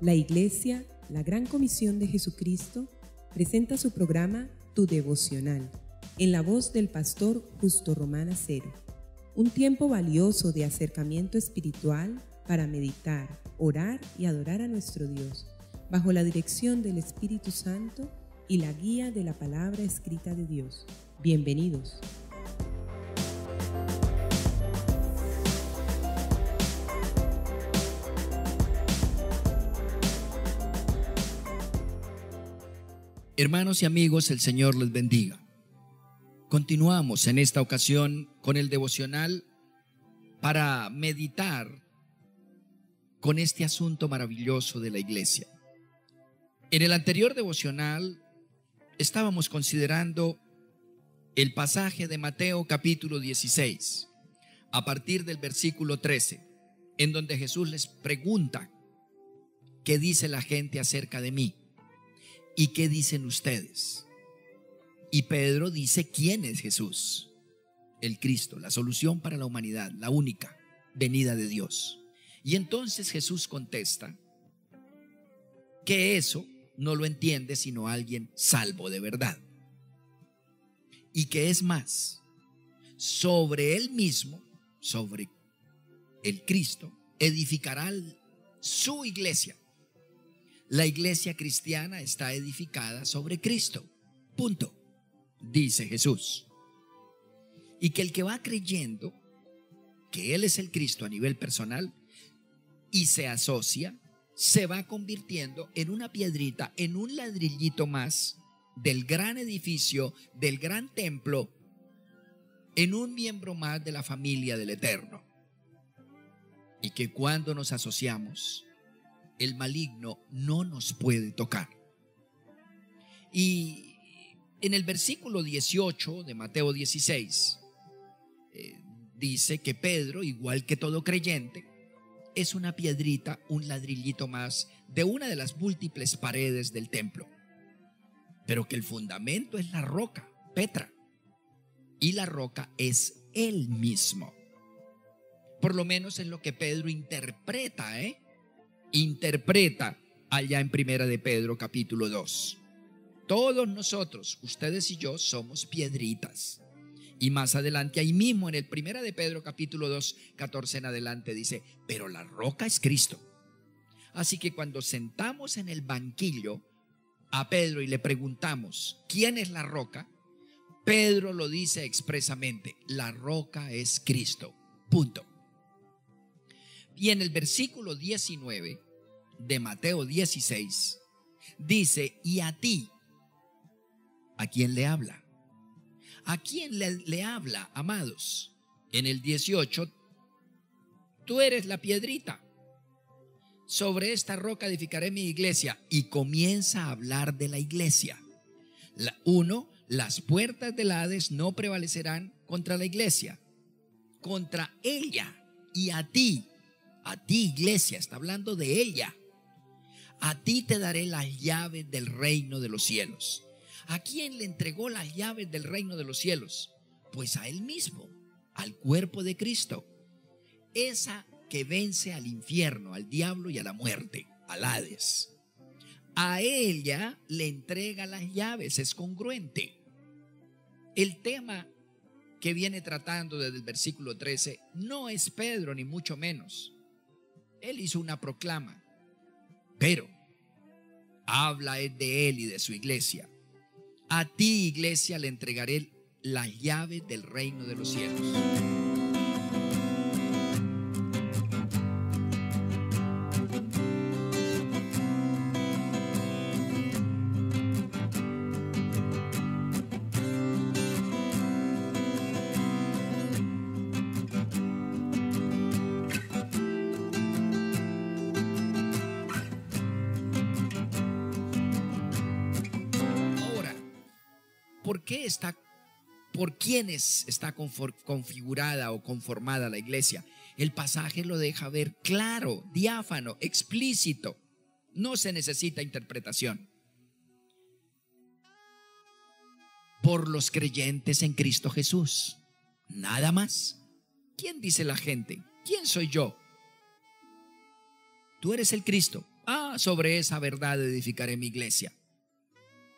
La Iglesia, la Gran Comisión de Jesucristo, presenta su programa Tu Devocional, en la voz del pastor Justo Román Acero. Un tiempo valioso de acercamiento espiritual para meditar, orar y adorar a nuestro Dios, bajo la dirección del Espíritu Santo y la guía de la palabra escrita de Dios. Bienvenidos. Hermanos y amigos, el Señor les bendiga. Continuamos en esta ocasión con el devocional para meditar con este asunto maravilloso de la iglesia. En el anterior devocional estábamos considerando el pasaje de Mateo capítulo 16, a partir del versículo 13, en donde Jesús les pregunta: ¿qué dice la gente acerca de mí? ¿Y qué dicen ustedes? Y Pedro dice: ¿quién es Jesús? El Cristo, la solución para la humanidad, la única venida de Dios. Y entonces Jesús contesta que eso no lo entiende sino alguien salvo de verdad. Y que es más, sobre él mismo, sobre el Cristo, edificará su iglesia. La iglesia cristiana está edificada sobre Cristo. Punto. Dice Jesús. Y que el que va creyendo que Él es el Cristo a nivel personal y se asocia, se va convirtiendo en una piedrita, en un ladrillito más del gran edificio, del gran templo, en un miembro más de la familia del Eterno. Y que cuando nos asociamos, el maligno no nos puede tocar. Y en el versículo 18 de Mateo 16, dice que Pedro, igual que todo creyente, es una piedrita, un ladrillito más de una de las múltiples paredes del templo. Pero que el fundamento es la roca, Petra. Y la roca es él mismo. Por lo menos es lo que Pedro interpreta, interpreta allá en Primera de Pedro capítulo 2. Todos nosotros, ustedes y yo, somos piedritas. Y más adelante, ahí mismo en el Primera de Pedro capítulo 2, 14 en adelante, dice: pero la roca es Cristo. Así que cuando sentamos en el banquillo a Pedro y le preguntamos ¿quién es la roca?, Pedro lo dice expresamente: la roca es Cristo. Punto. Y en el versículo 19 de Mateo 16 dice: y a ti, ¿a quién le habla? ¿A quién le habla, amados? En el 18, tú eres la piedrita, sobre esta roca edificaré mi iglesia. Y comienza a hablar de la iglesia. Las puertas del Hades no prevalecerán contra la iglesia, contra ella. Y a ti iglesia, está hablando de ella. A ti te daré las llaves del reino de los cielos. ¿A quién le entregó las llaves del reino de los cielos? Pues a él mismo, al cuerpo de Cristo. Esa que vence al infierno, al diablo y a la muerte, al Hades. A ella le entrega las llaves, es congruente. El tema que viene tratando desde el versículo 13 no es Pedro, ni mucho menos. Él hizo una proclama, pero habla de él y de su iglesia. A ti, iglesia, le entregaré las llaves del reino de los cielos. ¿Por quiénes está configurada o conformada la iglesia? El pasaje lo deja ver claro, diáfano, explícito. No se necesita interpretación. Por los creyentes en Cristo Jesús. Nada más. ¿Quién dice la gente? ¿Quién soy yo? Tú eres el Cristo. sobre esa verdad edificaré mi iglesia.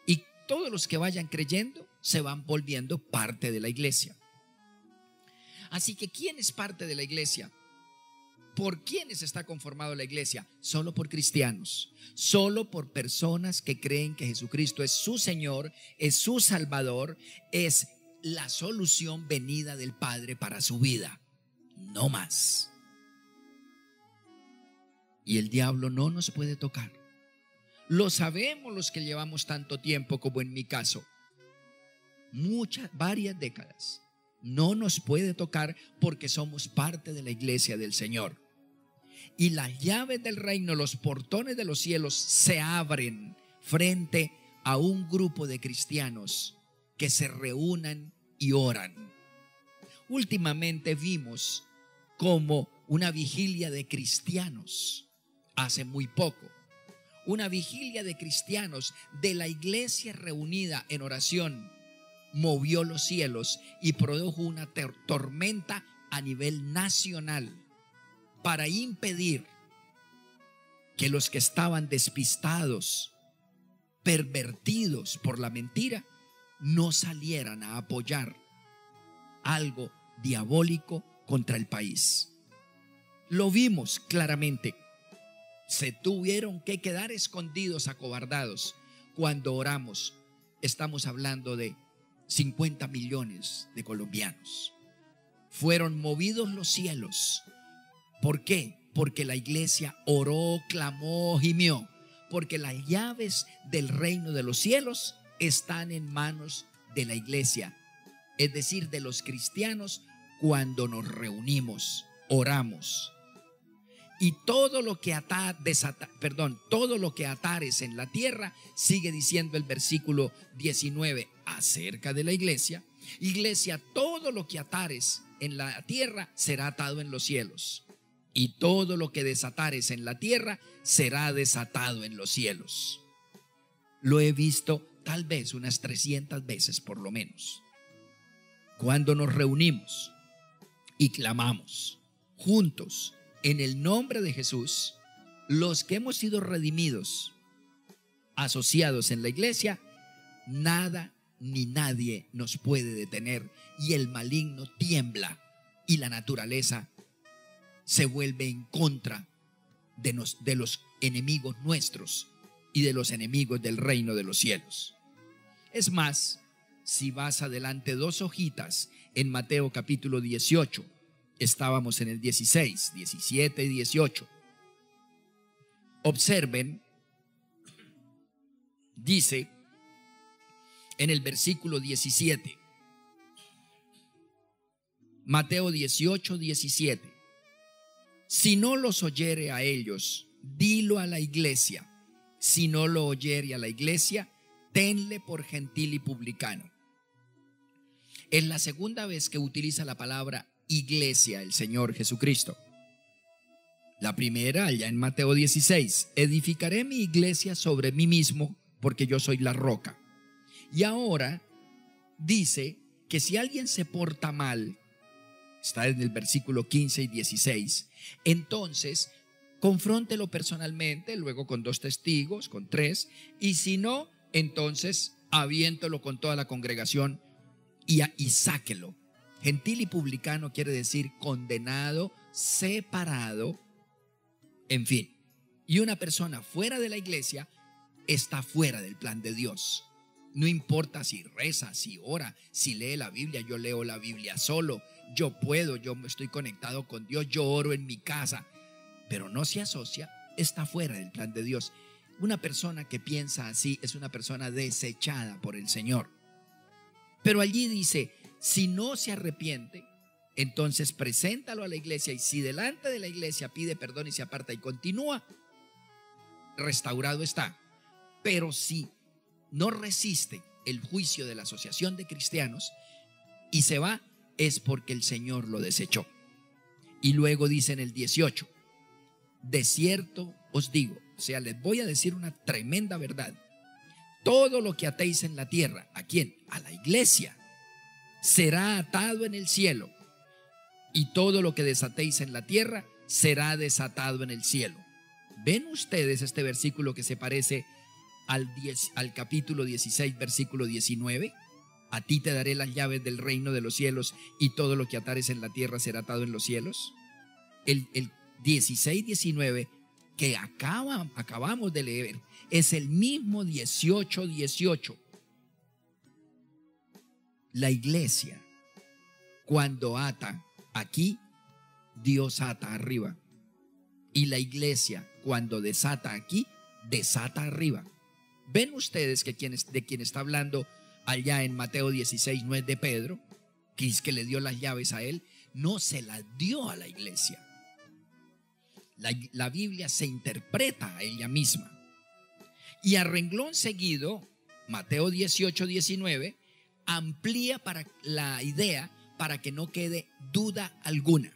Y todos los que vayan creyendo se van volviendo parte de la iglesia. Así que, ¿quién es parte de la iglesia? ¿Por quiénes está conformado la iglesia? Solo por cristianos, solo por personas que creen que Jesucristo es su Señor, es su Salvador, es la solución venida del Padre para su vida. No más. Y el diablo no nos puede tocar. Lo sabemos los que llevamos tanto tiempo, como en mi caso, varias décadas. No nos puede tocar porque somos parte de la iglesia del Señor. Y las llaves del reino, los portones de los cielos se abren frente a un grupo de cristianos que se reúnan y oran. Últimamente vimos como una vigilia de cristianos, hace muy poco, una vigilia de cristianos de la iglesia reunida en oración, movió los cielos y produjo una tormenta a nivel nacional para impedir que los que estaban despistados, pervertidos por la mentira, no salieran a apoyar algo diabólico contra el país. Lo vimos claramente. Se tuvieron que quedar escondidos, acobardados. Cuando oramos, estamos hablando de 50 millones de colombianos. Fueron movidos los cielos. ¿Por qué? Porque la iglesia oró, clamó, gimió. Porque las llaves del reino de los cielos están en manos de la iglesia, es decir, de los cristianos, cuando nos reunimos, oramos. Y todo lo que todo lo que atares en la tierra, sigue diciendo el versículo 19 acerca de la iglesia. Iglesia, todo lo que atares en la tierra será atado en los cielos, y todo lo que desatares en la tierra será desatado en los cielos. Lo he visto tal vez unas 300 veces por lo menos. Cuando nos reunimos y clamamos juntos en el nombre de Jesús, los que hemos sido redimidos, asociados en la iglesia, nada ni nadie nos puede detener, y el maligno tiembla y la naturaleza se vuelve en contra de los enemigos nuestros y de los enemigos del reino de los cielos. Es más, si vas adelante 2 hojitas en Mateo capítulo 18, estábamos en el 16, 17 y 18. Observen, dice en el versículo 17, Mateo 18, 17. Si no los oyere a ellos, dilo a la iglesia. Si no lo oyere a la iglesia, tenle por gentil y publicano. Es la segunda vez que utiliza la palabra iglesia el Señor Jesucristo. La primera, allá en Mateo 16, edificaré mi iglesia sobre mí mismo, porque yo soy la roca. Y ahora dice que si alguien se porta mal, está en el versículo 15 y 16, entonces confróntelo personalmente, luego con 2 testigos, con 3, y si no, entonces aviéntelo con toda la congregación y sáquelo. Gentil y publicano quiere decir condenado, separado, en fin. Y una persona fuera de la iglesia está fuera del plan de Dios. No importa si reza, si ora, si lee la Biblia. Yo leo la Biblia solo. Yo estoy conectado con Dios, yo oro en mi casa. Pero no se asocia, está fuera del plan de Dios. Una persona que piensa así es una persona desechada por el Señor. Pero allí dice, si no se arrepiente, entonces preséntalo a la iglesia, y si delante de la iglesia pide perdón y se aparta y continúa, restaurado está. Pero si no resiste el juicio de la asociación de cristianos y se va, es porque el Señor lo desechó. Y luego dice en el 18, de cierto os digo, o sea, les voy a decir una tremenda verdad: todo lo que atéis en la tierra, ¿a quién? A la iglesia, será atado en el cielo, y todo lo que desatéis en la tierra será desatado en el cielo. ¿Ven ustedes este versículo que se parece al capítulo 16, versículo 19? A ti te daré las llaves del reino de los cielos y todo lo que atares en la tierra será atado en los cielos. El 16, 19 que acabamos de leer es el mismo 18, 18. La iglesia, cuando ata aquí, Dios ata arriba. Y la iglesia, cuando desata aquí, desata arriba. ¿Ven ustedes que de quien está hablando allá en Mateo 16 no es de Pedro, que es que le dio las llaves a él? No, se las dio a la iglesia. La Biblia se interpreta a ella misma. Y a renglón seguido, Mateo 18, 19, amplía para la idea para que no quede duda alguna.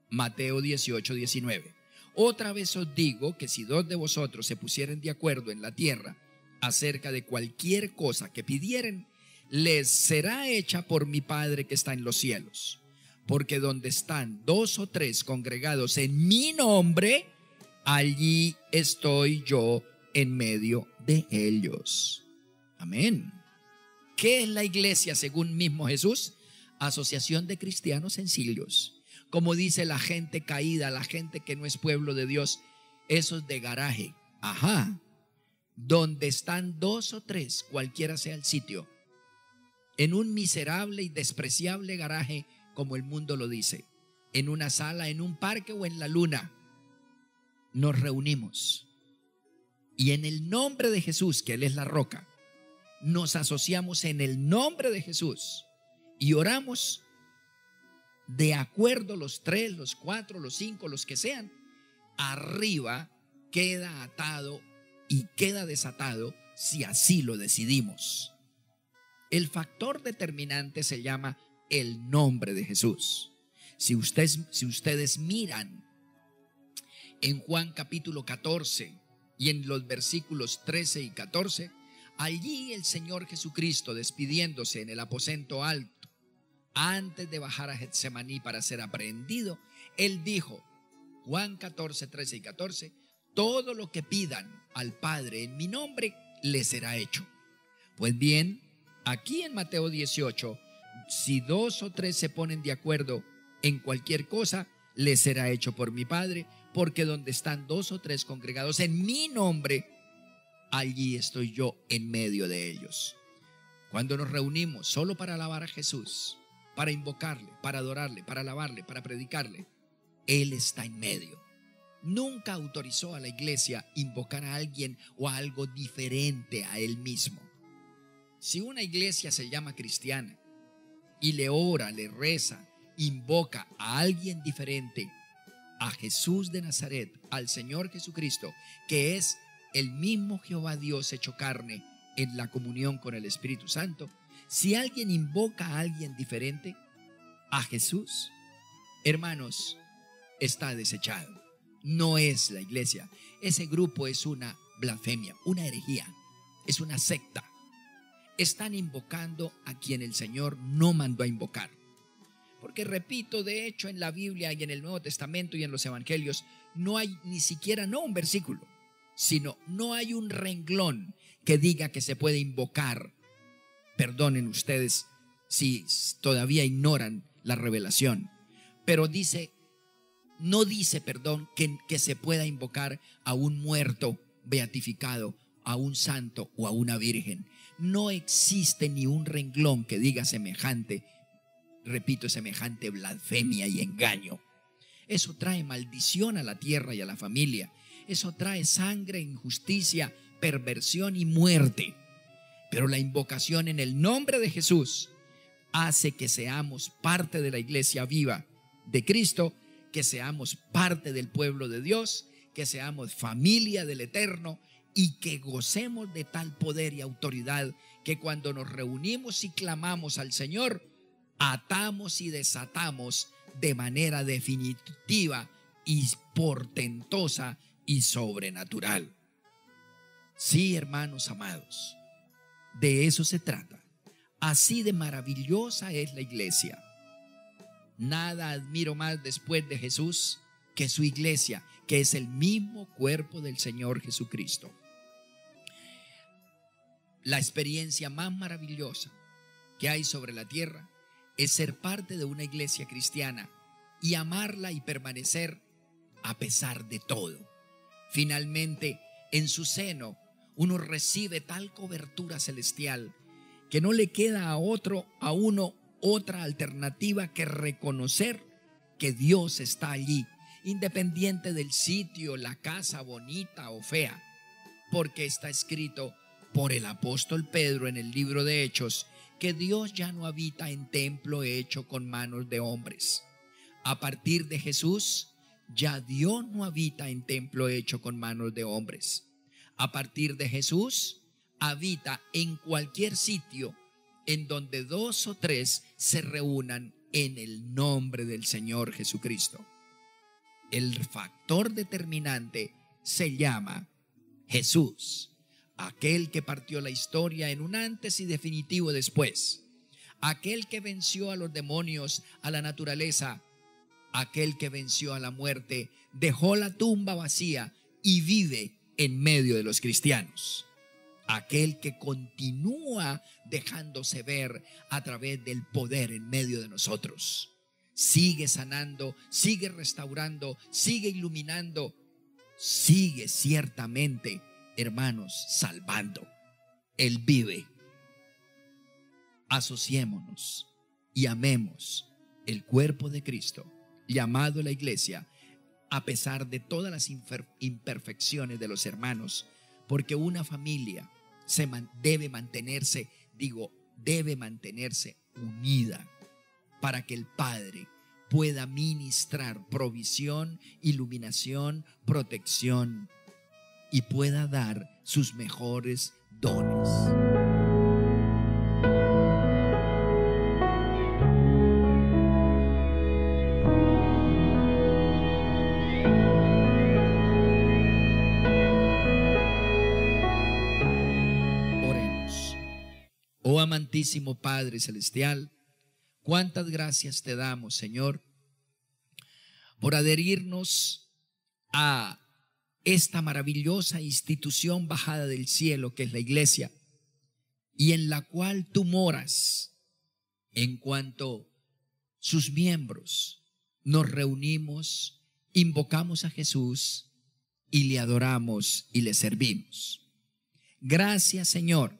Mateo 18, 19. Otra vez os digo que si dos de vosotros se pusieren de acuerdo en la tierra acerca de cualquier cosa que pidieren, les será hecha por mi Padre que está en los cielos. Porque donde están dos o tres congregados en mi nombre, allí estoy yo en medio de ellos. Amén. ¿Qué es la iglesia según mismo Jesús? Asociación de cristianos sencillos. Como dice la gente caída, la gente que no es pueblo de Dios, esos de garaje. Ajá. Donde están dos o tres, cualquiera sea el sitio, en un miserable y despreciable garaje, como el mundo lo dice, en una sala, en un parque o en la luna, nos reunimos y en el nombre de Jesús, que Él es la roca, nos asociamos en el nombre de Jesús y oramos de acuerdo, los tres, los cuatro, los cinco, los que sean. Arriba queda atado y queda desatado si así lo decidimos. El factor determinante se llama el nombre de Jesús. Si ustedes miran en Juan capítulo 14 y en los versículos 13 y 14, allí el Señor Jesucristo, despidiéndose en el aposento alto, antes de bajar a Getsemaní para ser aprehendido, Él dijo, Juan 14, 13 y 14, todo lo que pidan al Padre en mi nombre, les será hecho. Pues bien, aquí en Mateo 18, si dos o tres se ponen de acuerdo en cualquier cosa, les será hecho por mi Padre, porque donde están dos o tres congregados en mi nombre, allí estoy yo en medio de ellos. Cuando nos reunimos solo para alabar a Jesús, para invocarle, para adorarle, para alabarle, para predicarle, Él está en medio. Nunca autorizó a la iglesia invocar a alguien o a algo diferente a Él mismo. Si una iglesia se llama cristiana y le ora, le reza, invoca a alguien diferente, a Jesús de Nazaret, al Señor Jesucristo, que es el mismo Jehová Dios hecho carne en la comunión con el Espíritu Santo, si alguien invoca a alguien diferente a Jesús, hermanos, está desechado. No es la iglesia. Ese grupo es una blasfemia, una herejía, es una secta. Están invocando a quien el Señor no mandó a invocar. Porque repito, de hecho en la Biblia y en el Nuevo Testamento y en los Evangelios no hay ni siquiera no un versículo, sino no hay un renglón que diga que se puede invocar. Perdonen ustedes si todavía ignoran la revelación, pero no dice, que se pueda invocar a un muerto beatificado, a un santo o a una virgen. No existe ni un renglón que diga semejante, repito, semejante blasfemia y engaño. Eso trae maldición a la tierra y a la familia. Eso trae sangre, injusticia, perversión y muerte. Pero la invocación en el nombre de Jesús hace que seamos parte de la iglesia viva de Cristo, que seamos parte del pueblo de Dios, que seamos familia del Eterno y que gocemos de tal poder y autoridad que cuando nos reunimos y clamamos al Señor, atamos y desatamos de manera definitiva y portentosa y sobrenatural. Sí, hermanos amados, de eso se trata. Así de maravillosa es la iglesia. Nada admiro más después de Jesús que su iglesia, que es el mismo cuerpo del Señor Jesucristo. La experiencia más maravillosa que hay sobre la tierra es ser parte de una iglesia cristiana y amarla y permanecer a pesar de todo. Finalmente, en su seno, uno recibe tal cobertura celestial que no le queda a uno otra alternativa que reconocer que Dios está allí, independiente del sitio, la casa bonita o fea, porque está escrito por el apóstol Pedro en el libro de Hechos que Dios ya no habita en templo hecho con manos de hombres. A partir de Jesús, ya Dios no habita en templo hecho con manos de hombres. A partir de Jesús, habita en cualquier sitio en donde 2 o 3 se reúnan en el nombre del Señor Jesucristo. El factor determinante se llama Jesús, aquel que partió la historia en un antes y definitivo después, aquel que venció a los demonios, a la naturaleza, aquel que venció a la muerte, dejó la tumba vacía y vive en medio de los cristianos. Aquel que continúa dejándose ver a través del poder en medio de nosotros. Sigue sanando, sigue restaurando, sigue iluminando, sigue ciertamente, hermanos, salvando. Él vive. Asociémonos y amemos el cuerpo de Cristo, llamado la iglesia, a pesar de todas las imperfecciones de los hermanos, porque una familia debe mantenerse unida para que el Padre pueda ministrar provisión, iluminación, protección y pueda dar sus mejores dones. Oh amantísimo Padre Celestial, cuántas gracias te damos, Señor, por adherirnos a esta maravillosa institución bajada del cielo que es la iglesia y en la cual tú moras. En cuanto sus miembros nos reunimos, invocamos a Jesús y le adoramos y le servimos. Gracias, Señor.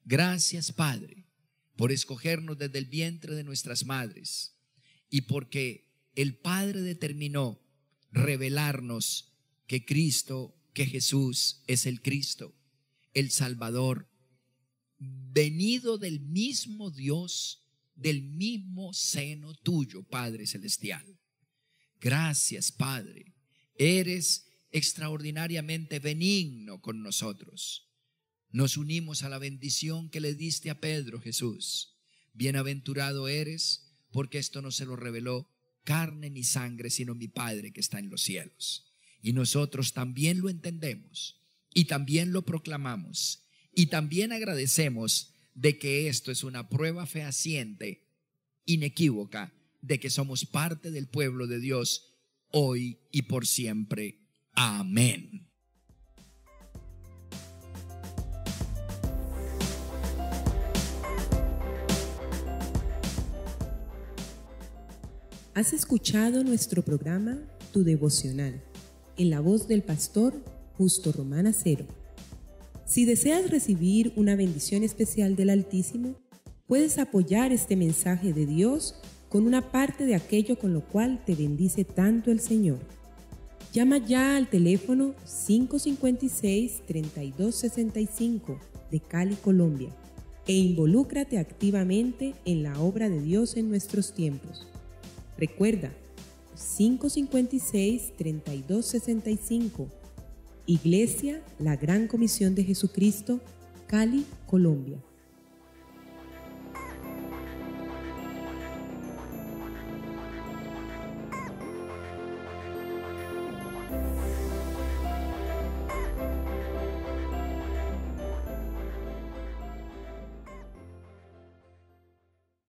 Gracias, Padre, por escogernos desde el vientre de nuestras madres y porque el Padre determinó revelarnos que Cristo, que Jesús es el Cristo, el Salvador, venido del mismo Dios, del mismo seno tuyo, Padre Celestial. Gracias, Padre, eres extraordinariamente benigno con nosotros. Nos unimos a la bendición que le diste a Pedro, Jesús. Bienaventurado eres, porque esto no se lo reveló carne ni sangre, sino mi Padre que está en los cielos. Y nosotros también lo entendemos y también lo proclamamos y también agradecemos de que esto es una prueba fehaciente, inequívoca, de que somos parte del pueblo de Dios hoy y por siempre. Amén. Has escuchado nuestro programa Tu Devocional, en la voz del pastor Justo Román Acero. Si deseas recibir una bendición especial del Altísimo, puedes apoyar este mensaje de Dios con una parte de aquello con lo cual te bendice tanto el Señor. Llama ya al teléfono 556-3265 de Cali, Colombia, e involúcrate activamente en la obra de Dios en nuestros tiempos. Recuerda, 556-3265, Iglesia La Gran Comisión de Jesucristo, Cali, Colombia.